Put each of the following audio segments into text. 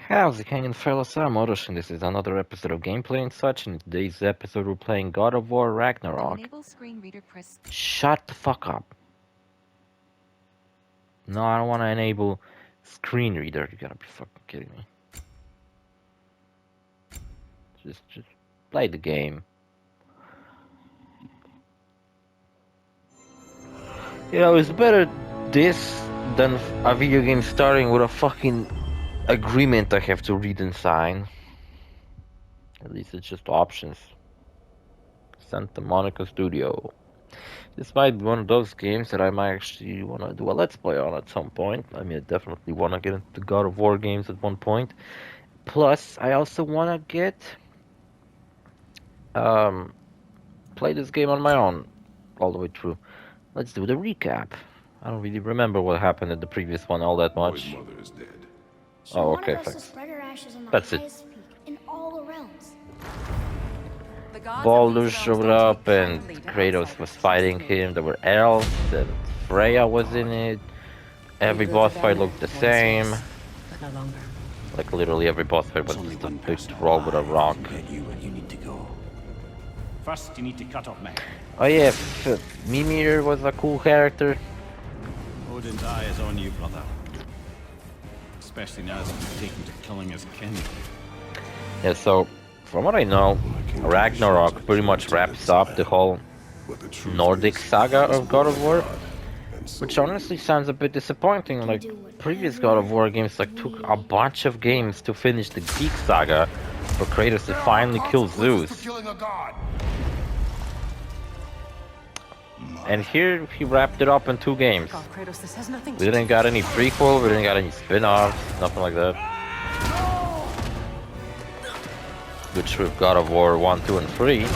How's it hanging, fellas? I'm OrosZ, and this is another episode of Gameplay and such. In today's episode, we're playing God of War Ragnarok. Shut the fuck up. No, I don't want to enable screen reader. You gotta be fucking kidding me. Just play the game. You know, it's better this than a video game starting with a fucking agreement I have to read and sign. At least it's just options. Santa Monica Studio. This might be one of those games that I might actually want to do a Let's Play on at some point. I mean, I definitely want to get into God of War games at one point. Plus, I also want to get play this game on my own all the way through. Let's do the recap. I don't really remember what happened in the previous one all that much. His mother is dead. Oh, okay, thanks. That's it. Baldur showed up and Kratos was fighting him. There were elves and Freya was in it. Every boss fight looked the same. But no longer. Like literally every boss fight was just a big roll with a rock. You where you need to go. First, you need to cut off Meg. Oh yeah, Mimir was a cool character. Odin's eye is on you, brother. Especially now that you've taken to killing his kin. Yeah, so from what I know, Ragnarok pretty much wraps up the whole Nordic saga of God of War, which honestly sounds a bit disappointing. Like previous God of War games, like took a bunch of games to finish the Greek saga for Kratos to finally kill Zeus. And here he wrapped it up in 2 games. God, Kratos, this has nothing We to didn't got any prequel, we didn't got any spin-offs, nothing like that. Which with God of War 1, 2, and 3,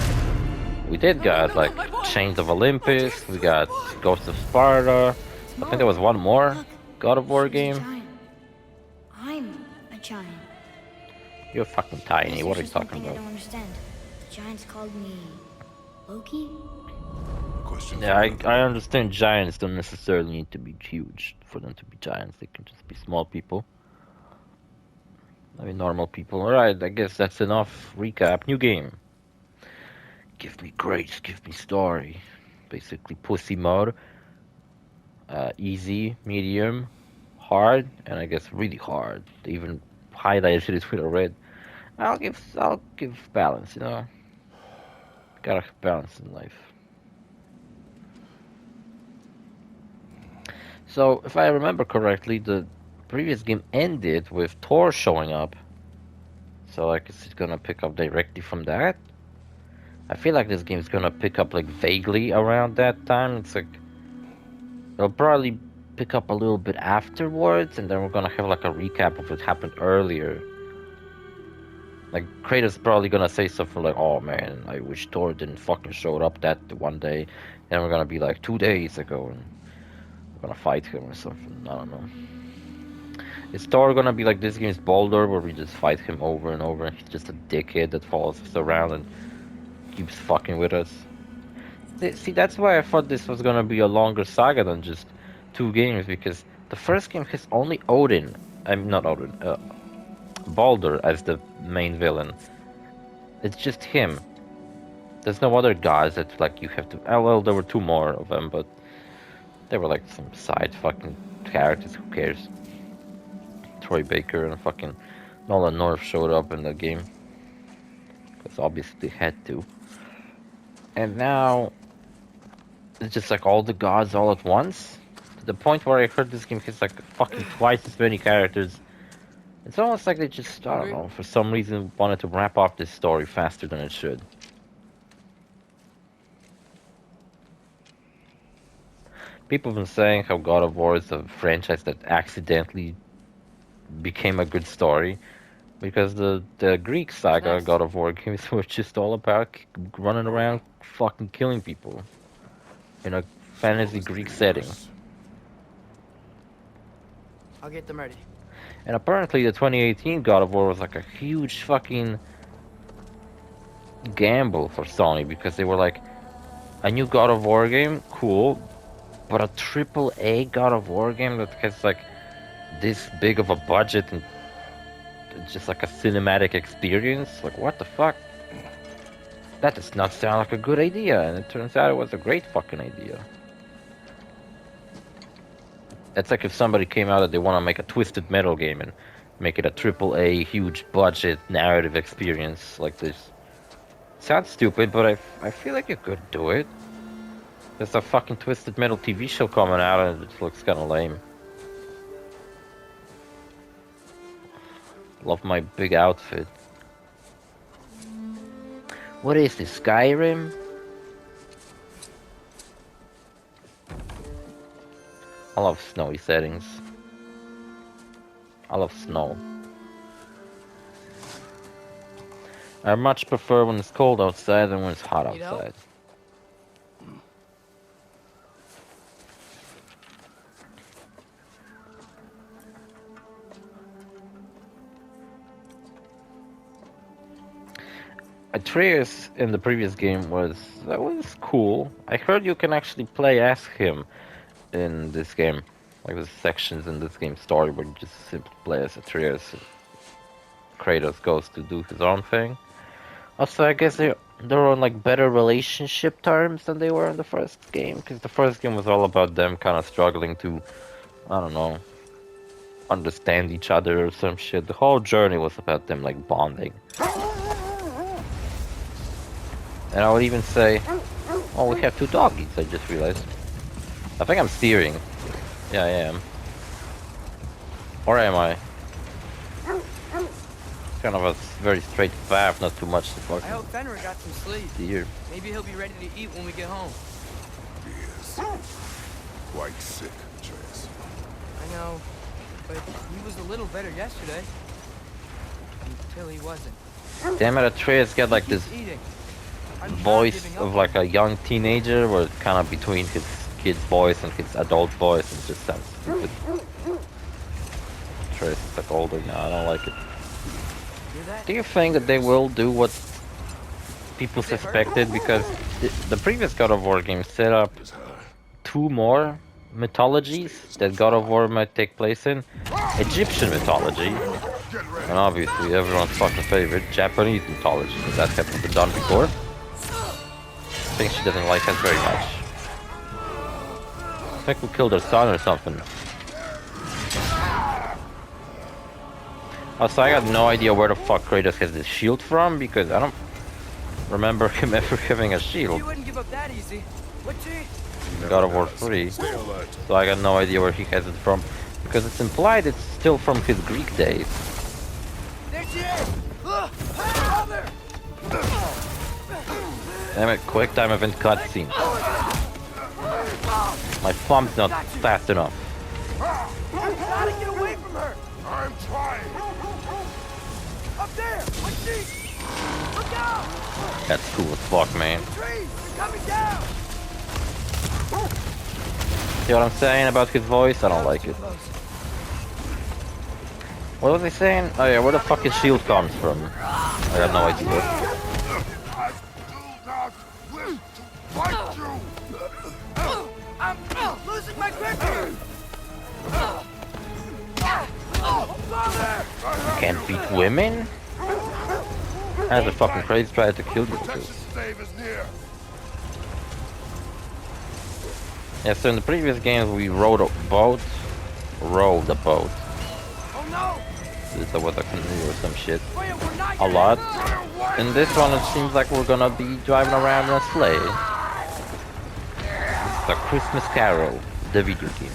we did got like Chains of Olympus, we got Ghost of Sparta, I think there was one more God of War game. I'm a giant. You're fucking tiny, what are you talking I about? don't understand. The giants called me Loki? Question Yeah, I understand giants don't necessarily need to be huge for them to be giants, they can just be small people. I mean, normal people. Alright, I guess that's enough. Recap. New game. Give me grace, give me story. Basically, pussy mode. Easy, medium, hard, and I guess really hard. They even highlighted it with a red. I'll give balance, you know. Gotta have balance in life. So, if I remember correctly, the previous game ended with Thor showing up. So I guess it's gonna pick up directly from that. I feel like this game is gonna pick up like vaguely around that time. It's like it'll probably pick up a little bit afterwards, and then we're gonna have like a recap of what happened earlier. Like Kratos probably gonna say something like, "Oh man, I wish Thor didn't fucking show up that one day." And we're gonna be like 2 days ago, and we're gonna fight him or something. I don't know. Is Thor gonna be like this game's Baldur, where we just fight him over and over? He's just a dickhead that follows us around and keeps fucking with us. See, that's why I thought this was gonna be a longer saga than just 2 games, because the first game has only Odin, not Odin, Baldur as the main villain. It's just him. There's no other gods that like you have to. Well, there were 2 more of them, but they were like some side fucking characters. Who cares? Troy Baker and fucking Nolan North showed up in the game. Because obviously they had to. And now it's just like all the gods all at once. To the point where I heard this game has like fucking twice as many characters. It's almost like they just, I don't know, for some reason wanted to wrap up this story faster than it should. People have been saying how God of War is a franchise that accidentally became a good story, because the Greek saga God of War games were just all about running around fucking killing people in a fantasy Greek setting. I'll get them ready. And apparently the 2018 God of War was like a huge fucking gamble for Sony, because they were like, a new God of War game, cool, but a AAA God of War game that has like this big of a budget and just like a cinematic experience. Like, what the fuck? That does not sound like a good idea, and it turns out it was a great fucking idea. It's like if somebody came out that they want to make a Twisted Metal game and make it a AAA, huge budget narrative experience like this. Sounds stupid, but I feel like you could do it. There's a fucking Twisted Metal TV show coming out and it looks kind of lame. Love my big outfit. What is this, Skyrim? I love snowy settings. I love snow. I much prefer when it's cold outside than when it's hot outside. Atreus in the previous game was cool. I heard you can actually play as him in this game. Like there's sections in this game story where you just simply play as Atreus. Kratos goes to do his own thing. Also, I guess they're on like better relationship terms than they were in the first game, because the first game was all about them kind of struggling to, I don't know, understand each other or some shit. The whole journey was about them like bonding. And I would even say, oh, we have two doggies, I just realized. I think I'm steering. Yeah, I am. Or am I? Kind of a very straight path, not too much to fucking I hope Fenrir got some sleep. steer. Maybe he'll be ready to eat when we get home. He is quite sick, Atreus. I know, but he was a little better yesterday. Until he wasn't. Damn it, Atreus got like this Keeps eating. I'm not voice giving up of like a young teenager, where it's kind of between his kid's voice and his adult voice, and it just sounds stupid. Atreus is like older now, I don't like it. Hear that? Do you think that they will do what people suspected? Because the previous God of War game set up His high. 2 more mythologies that God of War might take place in. Egyptian mythology, Get ready. and obviously everyone's fucking favorite, Japanese mythology, because that hasn't been done before. I think she doesn't like us very much. I think we killed her son or something. Also, I got no idea where the fuck Kratos has this shield from, because I don't remember him ever having a shield. You wouldn't give up that easy, would you? God of War 3. Stay alert. So I got no idea where he has it from, because it's implied it's still from his Greek days. There she is! Father! Damn it, quick time event cutscene. My thumb's not fast enough. Gotta get away from her! I'm trying. Up there! What she? Look out! That's cool as fuck, man. Trees! They're coming down! See what I'm saying about his voice? I don't like it. What was he saying? Oh yeah, where the fuck his shield comes from? I got no idea. I do not wish to fight you. I'm losing my grip here! Father! Can't beat women? That's a fucking crazy try to kill you. Protection stave is near. Yeah, so in the previous games we rowed a boat. Rowed a boat. Oh no! There was a canoe or some shit. Freya, we're not A gonna- lot. In this one it seems like we're gonna be driving around in a sleigh. It's a Christmas Carol, the video game.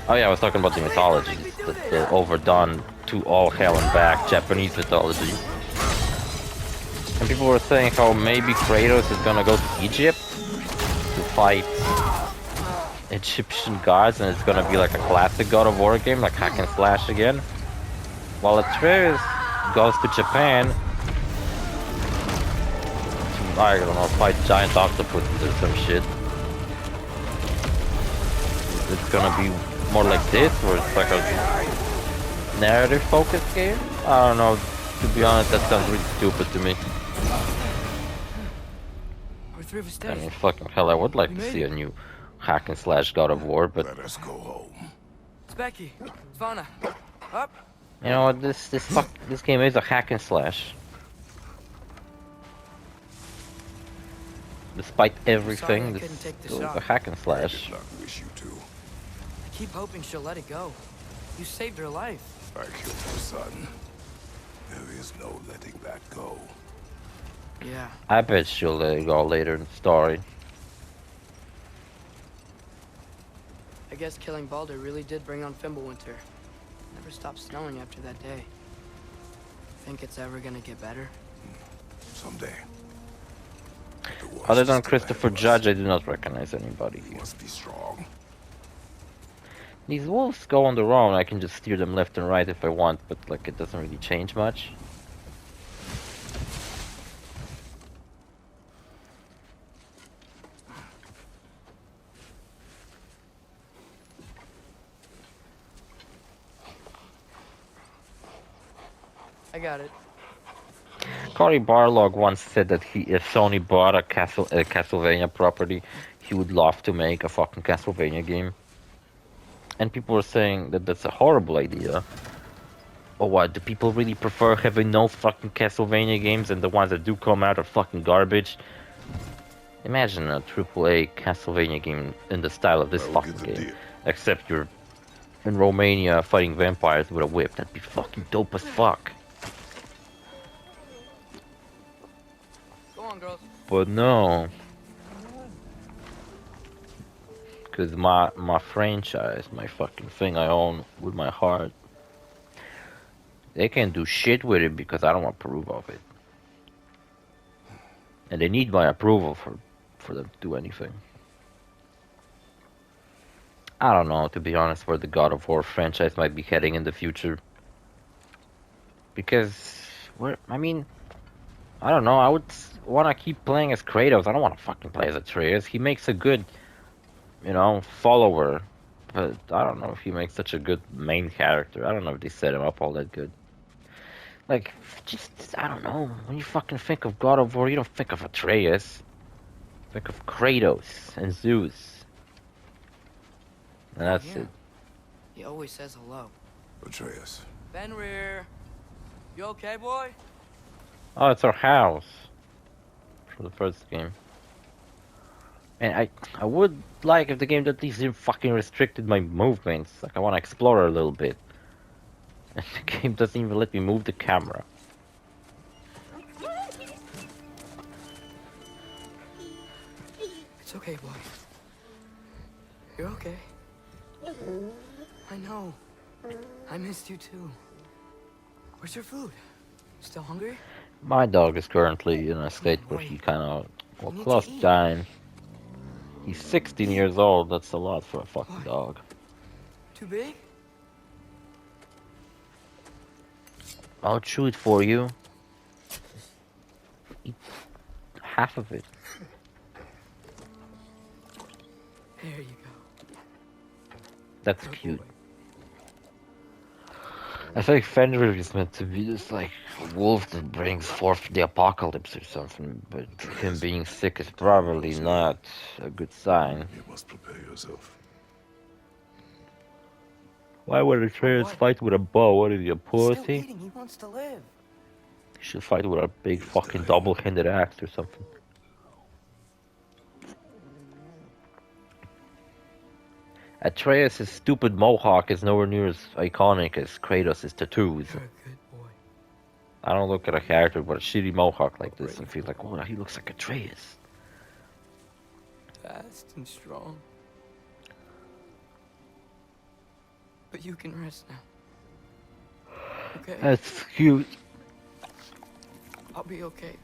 Oh yeah, I was talking about the mythologies. The overdone to all hell and back Japanese mythology. And people were saying how maybe Kratos is gonna go to Egypt to fight Egyptian gods, and it's gonna be like a classic God of War game, like hack and slash again. While Atreus goes to Japan to, I don't know, fight giant octopuses or some shit. It's gonna be more like this, where it's like a narrative focused game? I don't know, to be honest, that sounds really stupid to me. We're through for I mean, stay. fucking hell, I would like to see a new hack and slash God of War, but Let us go home. It's Becky. Svana. Up. You know what? This game is a hack and slash. Despite everything, I this couldn't is take the still a shot. hack and slash. Good luck, wish you too. I keep hoping she'll let it go. You saved her life. I killed her son. There is no letting that go. Yeah. I bet she'll let it go later in the story. I guess killing Balder really did bring on Fimbulwinter. Never stopped snowing after that day. Think it's ever gonna get better? Someday. The worst Other is than still Christopher ahead of us. Judge, I do not recognize anybody We here. must be strong. These wolves go on their own. I can just steer them left and right if I want, but like it doesn't really change much. I got it. Cory Barlog once said that if Sony bought a Castlevania property, he would love to make a fucking Castlevania game. And people were saying that that's a horrible idea. Or what? Do people really prefer having no fucking Castlevania games and the ones that do come out are fucking garbage? Imagine a AAA Castlevania game in the style of this I will fucking get the game. deal. Except you're in Romania fighting vampires with a whip. That'd be fucking dope as fuck. Go on, girls. But no. Cause my franchise, my fucking thing I own with my heart, they can't do shit with it because I don't approve of it. And they need my approval for them to do anything. I don't know, to be honest, where the God of War franchise might be heading in the future. Because, I mean, I don't know, I would want to keep playing as Kratos. I don't want to fucking play as Atreus. He makes a good, follower. But I don't know if he makes such a good main character. I don't know if they set him up all that good. Like, just, I don't know. When you fucking think of God of War, you don't think of Atreus. Think of Kratos and Zeus. And that's Yeah. it. He always says hello. Atreus. Fenrir. You okay, boy? Oh, it's our house. For the first game. And I would like if the game at least fucking restricted my movements. Like, I want to explore a little bit. And the game doesn't even let me move the camera. It's okay, boy. You're okay. I know. I missed you too. Where's your food? Still hungry? My dog is currently in a state where he kind of, well, need close to to eat. dying. He's 16 years old. That's a lot for a fucking Why? dog. Too big? I'll chew it for you. Eat half of it. There you go. That's Good cute. boy. I think Fenrir is meant to be this like wolf that brings forth the apocalypse or something, but him being sick is probably not a good sign. You must prepare yourself. Why would Atreus what? fight with a bow? What is he, a He's still pussy? eating. He wants to live. He should fight with a big He's fucking dying. double-handed axe or something. Atreus' stupid mohawk is nowhere near as iconic as Kratos' tattoos. You're a good boy. I don't look at a character with a shitty mohawk like this and feel like, oh, he looks like Atreus. Fast and strong. But you can rest now. Okay? That's cute. I'll be okay.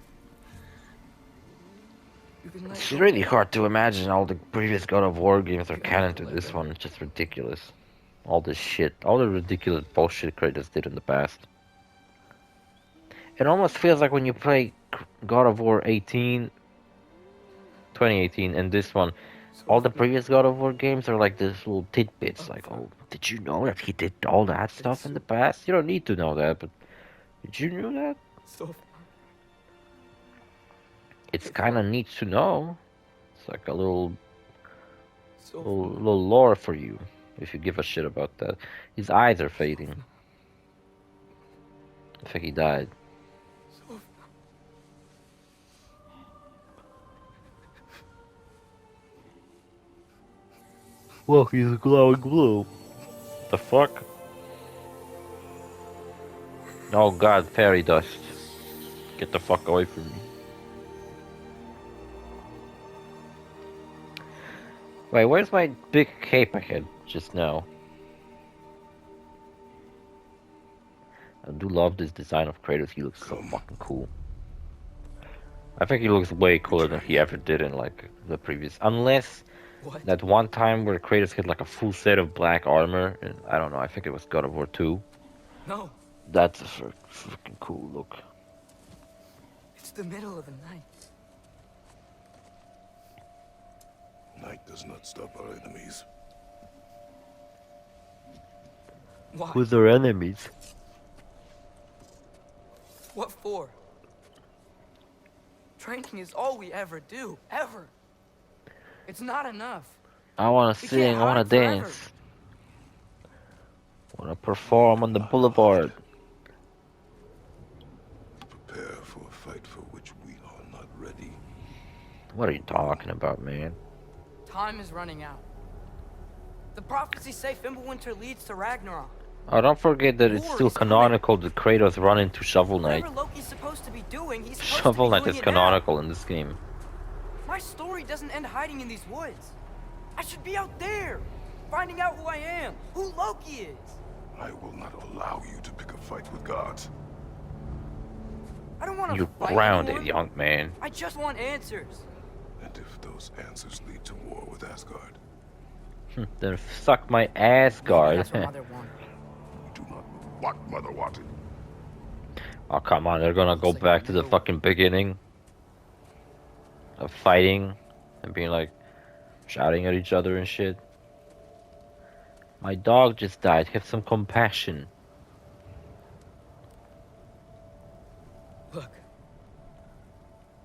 You can let It's go. really hard to imagine all the previous God of War games are You don't canon have to to let this go. one. It's just ridiculous. All this shit. All the ridiculous bullshit Kratos did in the past. It almost feels like when you play God of War 2018, and this one, all the previous God of War games are like these little tidbits. Like, oh, did you know that he did all that stuff in the past? You don't need to know that, but did you know that? So It's kind of neat to know. It's like a little so little lore for you, if you give a shit about that. His eyes are fading. I think he died. So Whoa, he's glowing blue. The fuck? Oh god, fairy dust. Get the fuck away from me. Wait, where's my big cape I had just now? I do love this design of Kratos. He looks so fucking cool. I think he looks way cooler than he ever did in like the previous. Unless what? that one time where Kratos had like a full set of black armor, and I don't know. I think it was God of War 2. No, That's a freaking cool look. it's the middle of the night. Night does not stop our enemies. Why? Who's our enemies? What for? Training is all we ever do, ever. It's not enough. I wanna We sing. can't I wanna hide forever. dance. Wanna perform on the boulevard. Prepare for a fight for which we are not ready. What are you talking about, man? Time is running out. The prophecies say Fimbulwinter leads to Ragnarok. Oh, don't forget that it's War still is coming. canonical that Kratos run into Shovel Knight. Whatever Loki's supposed to be doing, he's supposed Shovel to be Knight doing is it canonical in this game. now. My story doesn't end hiding in these woods. I should be out there, finding out who I am, who Loki is. I will not allow you to pick a fight with gods. I don't want to You're fight grounded, anyone. young man. I just want answers. And if those answers lead to war with Asgard, Then suck my ass, Maybe guard. that's what Mother wanted. we do not know what Mother wanted. Oh, come on, they're gonna go Looks like back I to the know. fucking beginning of fighting and being like shouting at each other and shit. My dog just died. Have some compassion. Look,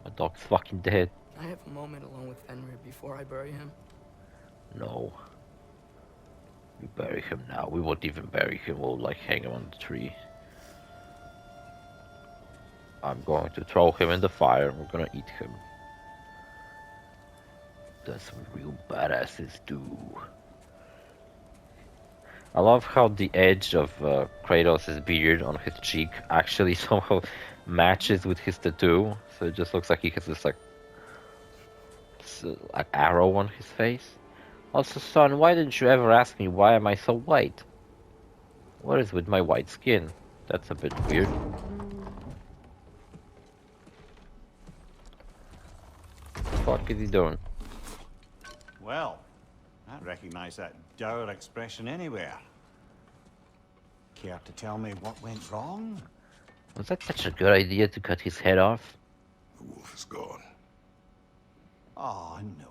My dog's fucking dead. I have a moment alone with Fenrir before I bury him. No. We bury him now. We won't even bury him. We'll like hang him on the tree. I'm going to throw him in the fire and we're gonna eat him. That's what real badasses do. I love how the edge of Kratos' beard on his cheek actually somehow matches with his tattoo. So it just looks like he has this like an arrow on his face. Also, son, why didn't you ever ask me why am I so white? What is with my white skin? That's a bit weird. What the fuck is he doing? Well, I recognize that dour expression anywhere. Care to tell me what went wrong? Was that such a good idea to cut his head off? The wolf is gone. Oh, no.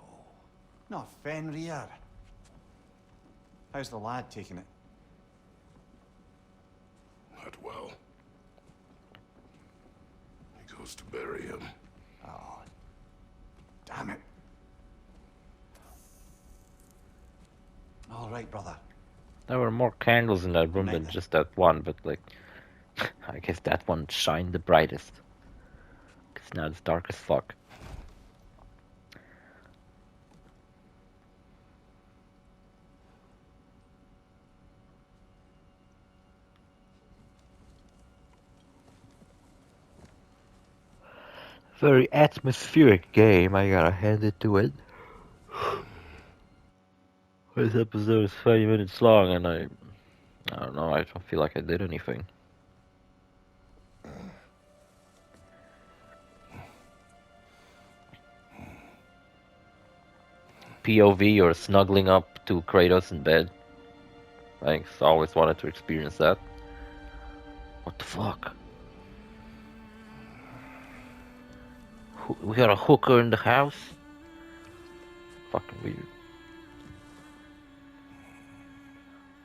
Not Fenrir. How's the lad taking it? Not well. He goes to bury him. Oh, damn it. All right, brother. There were more candles in that room than Right. just that one, but like, I guess that one shined the brightest. Cause now it's dark as fuck. Very atmospheric game, I gotta hand it to it. This episode is 30 minutes long and I don't know, I don't feel like I did anything. POV or snuggling up to Kratos in bed. Thanks, always wanted to experience that. What the fuck? We got a hooker in the house? Fucking weird.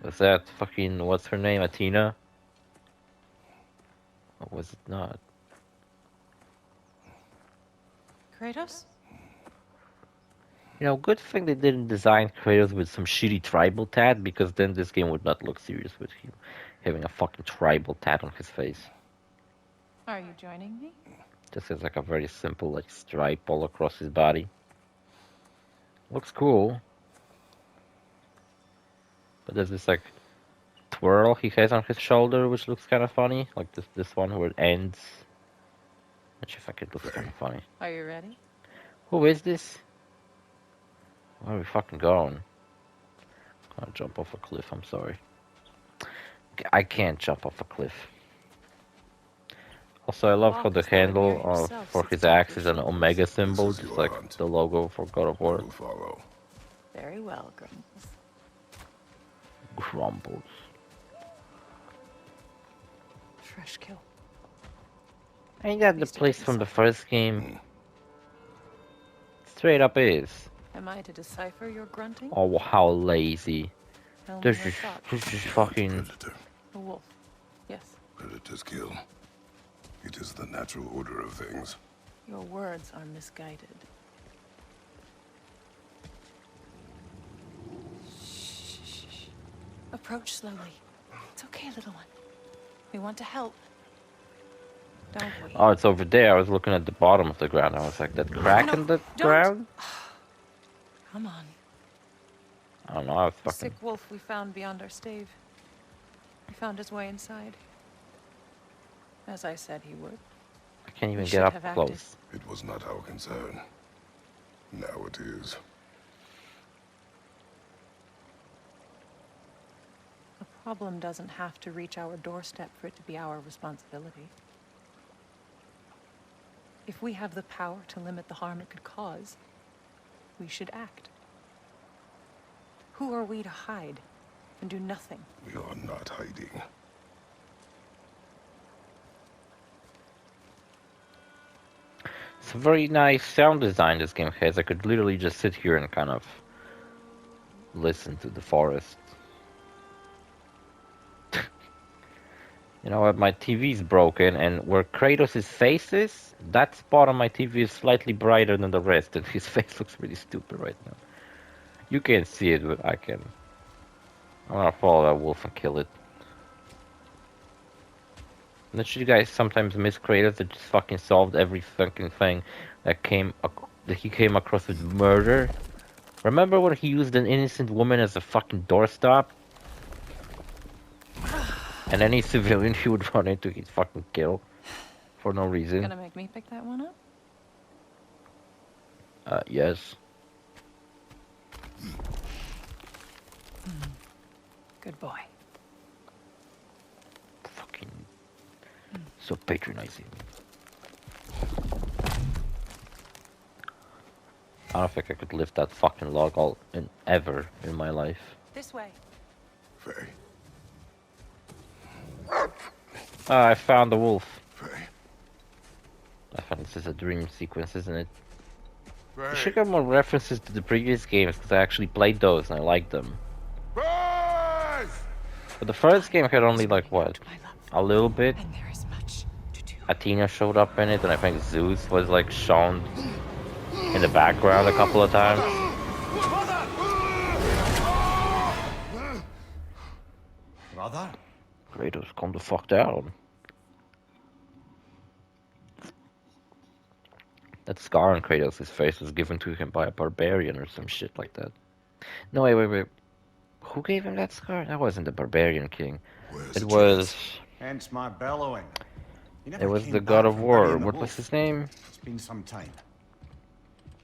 Was that fucking, what's her name, Athena? Or was it not? Kratos? You know, good thing they didn't design Kratos with some shitty tribal tat, because then this game would not look serious with him having a fucking tribal tat on his face. Are you joining me? This is like a very simple like stripe all across his body. Looks cool. But there's this like twirl he has on his shoulder which looks kind of funny. Like this one where it ends. Which I think it looks kind of funny. Are you ready? Who is this? Where are we fucking going? Can't jump off a cliff, I'm sorry. I can't jump off a cliff. Also, I love how the handle for his axe is an omega symbol, This is just your like hunt. the logo for God of I War. will follow. Very well, Grumbles. Grumbles. Fresh kill. Ain't that the Used to place get from the inside. first game? Straight up is. Am I to decipher your grunting? Oh, how lazy. Tell me This your is thoughts. fucking. Predator. A wolf. Yes. Predators kill. It is the natural order of things. Your words are misguided. Shh. Approach slowly. It's okay, little one. We want to help. Don't we? Oh, it's over there. I was looking at the bottom of the ground. I was like, that crack No, in the don't. ground? Come on. I don't know. I was The fucking. sick wolf we found beyond our stave. He found his way inside. As I said he would. I can't even We get should up have acted. close. It was not our concern. Now it is. A problem doesn't have to reach our doorstep for it to be our responsibility. If we have the power to limit the harm it could cause, we should act. Who are we to hide and do nothing? We are not hiding. It's a very nice sound design this game has. I could literally just sit here and kind of listen to the forest. You know what? My TV's broken, and where Kratos' face is, that spot on my TV is slightly brighter than the rest, and his face looks really stupid right now. You can't see it, but I can. I'm gonna follow that wolf and kill it. Don't you guys sometimes miss Kratos that just fucking solved every fucking thing that he came across with murder? Remember when he used an innocent woman as a fucking doorstop? And any civilian he would run into, he'd fucking kill. For no reason. Gonna make me pick that one up? Yes. Good boy. Fucking... So patronizing. I don't think I could lift that fucking log ever in my life. This way. Faye. I found the wolf. Faye. I found this is a dream sequence, isn't it? I Faye. should have more references to the previous games, because I actually played those and I liked them. Faye! But the first game had only like, what? My love. A little bit? And there is much to do. Athena showed up in it, and I think Zeus was like shown in the background a couple of times. Brother? Kratos, calm the fuck down. That scar on Kratos' face was given to him by a barbarian or some shit like that. No, wait. Who gave him that scar? That wasn't the barbarian king. Where's It the was... Hence my bellowing. He never It was came the back God of from War. burying the What wolf. was his name? It's been some time.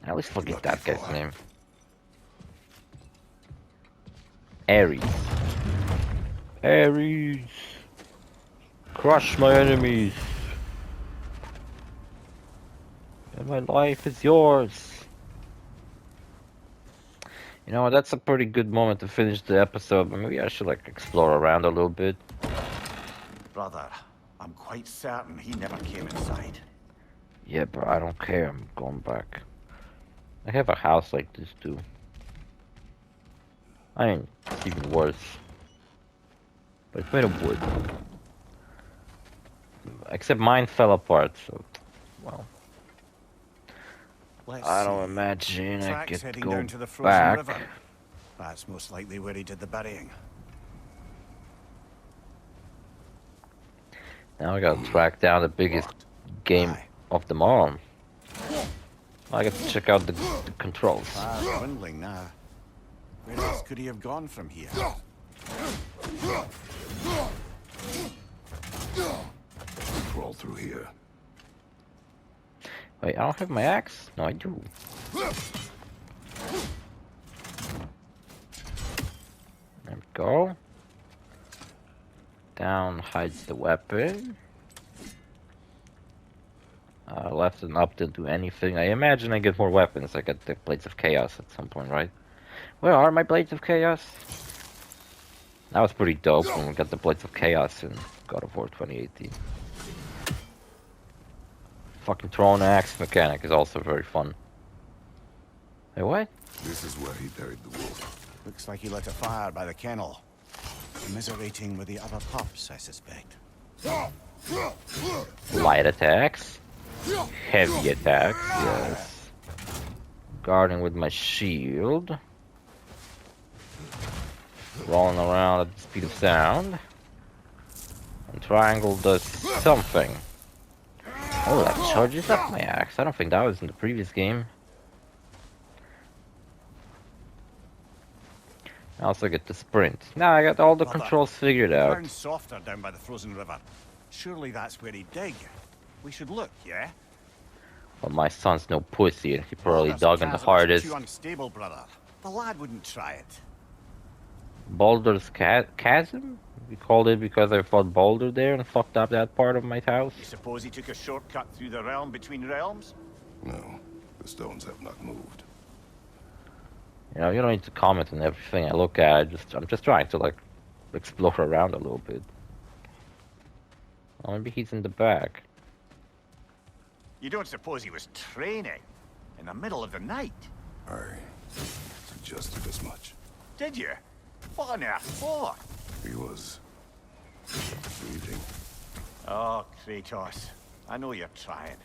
I always forget Not that guy's before. name. Ares. Ares! Crush my enemies! And my life is yours! You know, that's a pretty good moment to finish the episode, but maybe I should, like, explore around a little bit. Brother, I'm quite certain he never came inside. Yeah, but I don't care, I'm going back. I have a house like this, too. I mean, it's even worse. But it's made of wood. Except mine fell apart, so... Well... Let's I don't see. imagine I Tracks could heading go down to the frozen back. river. That's most likely where he did the burying. Now I gotta track down the biggest game Aye. of them all. I got to check out the controls. Fire's dwindling now. Where else could he have gone from here? Crawl through here. Wait, I don't have my axe? No, I do. There we go. Down hides the weapon. Left and up didn't do anything. I imagine I get more weapons. I get the Blades of Chaos at some point, right? Where are my Blades of Chaos? That was pretty dope when we got the Blades of Chaos in God of War 2018. Fucking throwing an axe mechanic is also very fun. Hey, what? This is where he buried the wolf. Looks like he lit a fire by the kennel. Commiserating with the other pups, I suspect. Light attacks. Heavy attacks, yes. Guarding with my shield. Rolling around at the speed of sound. And triangle does something. Oh, that charges up my axe. I don't think that was in the previous game. I also get the sprint. Now I got all the controls figured out. Ground softer down by the frozen river. Surely that's where he'd dig. We should look, yeah? But my son's no pussy, and he probably Baldur's dug in the chasm is hardest. Too unstable, brother. The lad wouldn't try it. Baldur's chasm? We called it because I fought Baldur there and fucked up that part of my house. You suppose he took a shortcut through the realm between realms? No, the stones have not moved. You know, you don't need to comment on everything I look at. I'm just trying to like explore around a little bit. Oh, maybe he's in the back. You don't suppose he was training in the middle of the night? I suggested as much. Did you? What on earth for? He was breathing. Oh, Kratos. I know you're trying.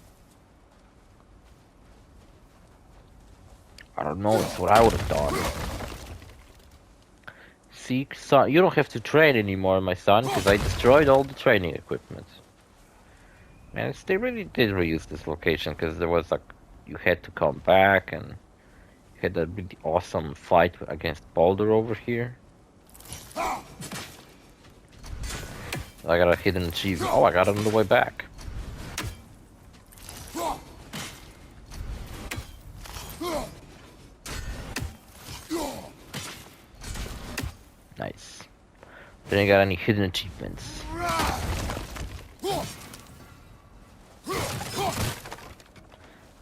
I don't know, it's what I would have done. See, son, you don't have to train anymore, my son, because I destroyed all the training equipment. Man, they really did reuse this location, because there was like, you had to come back, and you had that really awesome fight against Baldur over here. I got a hidden achievement. Oh, I got it on the way back. Nice. Didn't got any hidden achievements.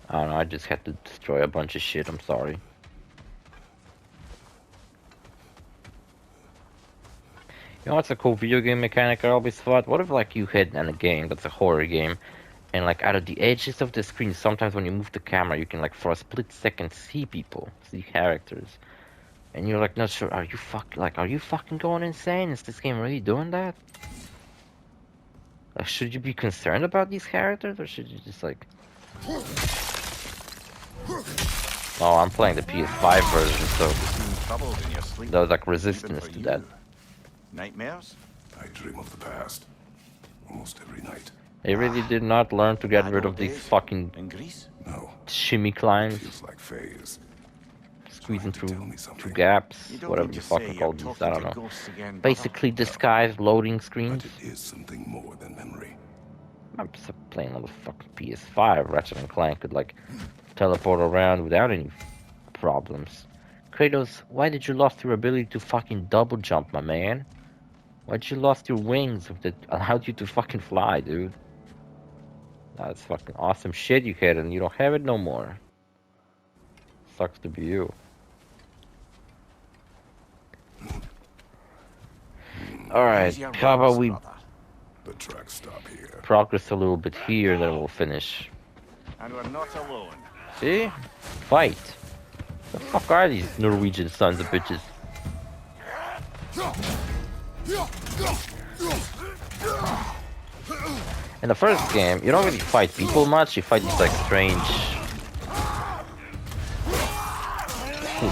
I don't know, I just had to destroy a bunch of shit, I'm sorry. You know what's a cool video game mechanic I always thought? What if like you had in a game that's a horror game, and like out of the edges of the screen, sometimes when you move the camera, you can like for a split second see people, see characters. And you're like not sure, are you fucking going insane? Is this game really doing that? Like, should you be concerned about these characters, or should you just like... Oh, I'm playing the PS5 version, so there's like resistance to that. Nightmares? I dream of the past. Almost every night. They really did not learn to get rid of these fucking In Greece? No, shimmy climbs, feels like phase. squeezing Trying to tell through me something. gaps, You don't whatever mean you to say fucking you're call these, I talking don't to know. ghosts again, brother? Basically disguised loading screens. But it is something more than memory. I'm just playing on the fucking PS5. Ratchet and Clank could like teleport around without any problems. Kratos, why did you lost your ability to fucking double jump, my man? Why'd you lost your wings that allowed you to fucking fly, dude? That's fucking awesome shit you had, and you don't have it no more. Sucks to be you. Alright, Easier how about runs, we brother. The tracks stop here. progress a little bit here, and then we'll finish. And we're not alone. See? Fight. The fuck are these Norwegian sons of bitches? In the first game, you don't really fight people much, you fight these like strange...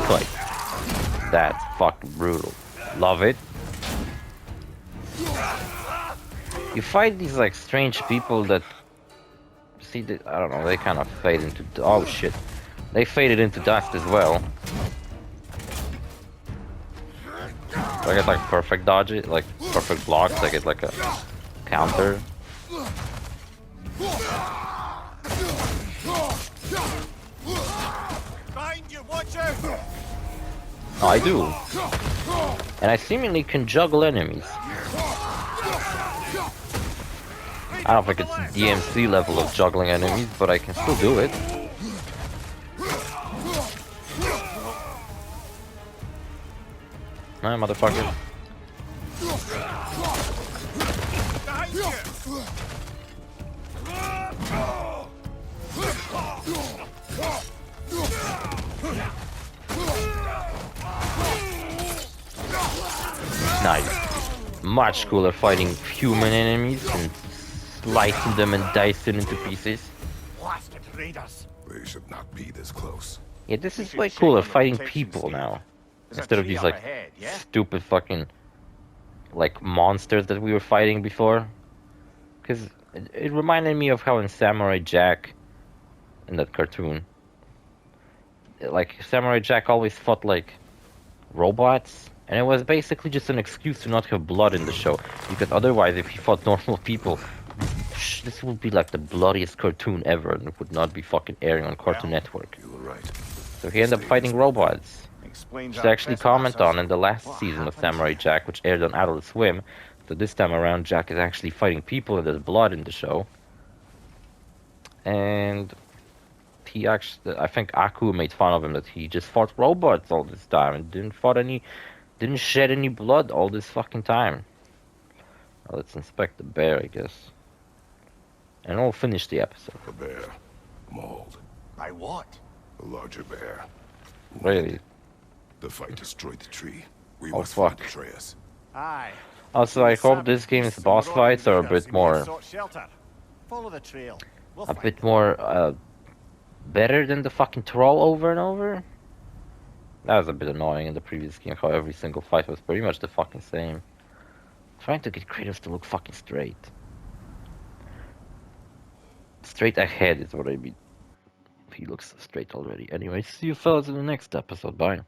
like, that's fucking brutal. Love it. You fight these like strange people that see. I don't know. They kind of fade into. Oh shit! They faded into dust as well. So I get like perfect dodge, like perfect blocks. I get like a counter. Behind you, watch out! Oh, I do. And I seemingly can juggle enemies. I don't think it's DMC level of juggling enemies, but I can still do it. Nah, motherfucker. Behind you! Nice. Much cooler fighting human enemies and slicing them and dicing into pieces. Blasted raiders! They should not be this close. Yeah, this We is should way check cooler on the fighting protection people speed. now. There's a Instead of tree these up like ahead, yeah? stupid fucking like monsters that we were fighting before. Because it reminded me of how in Samurai Jack, in that cartoon, like Samurai Jack always fought like robots, and it was basically just an excuse to not have blood in the show. Because otherwise, if he fought normal people, this would be like the bloodiest cartoon ever, and it would not be fucking airing on Cartoon Well, Network. You were right. So he ended up fighting robots. Explains Which they our actually comment trespassers. on in the last What season of happened? Samurai Jack, which aired on Adult Swim. So this time around, Jack is actually fighting people, and there's blood in the show. And he actually, I think Aku made fun of him that he just fought robots all this time and didn't shed any blood all this fucking time. Well, let's inspect the bear, I guess. And we'll finish the episode. A bear. Mauled. By what? A larger bear. Really. The fight destroyed the tree. We Oh, must find fuck. Atreus. Aye. Also, I hope this game's boss fights are a bit more, Shelter. Follow the trail. We'll a find bit them. more, better than the fucking troll over and over. That was a bit annoying in the previous game, how every single fight was pretty much the fucking same. Trying to get Kratos to look fucking straight. Straight ahead is what I mean. He looks straight already. Anyway, see you fellas in the next episode. Bye.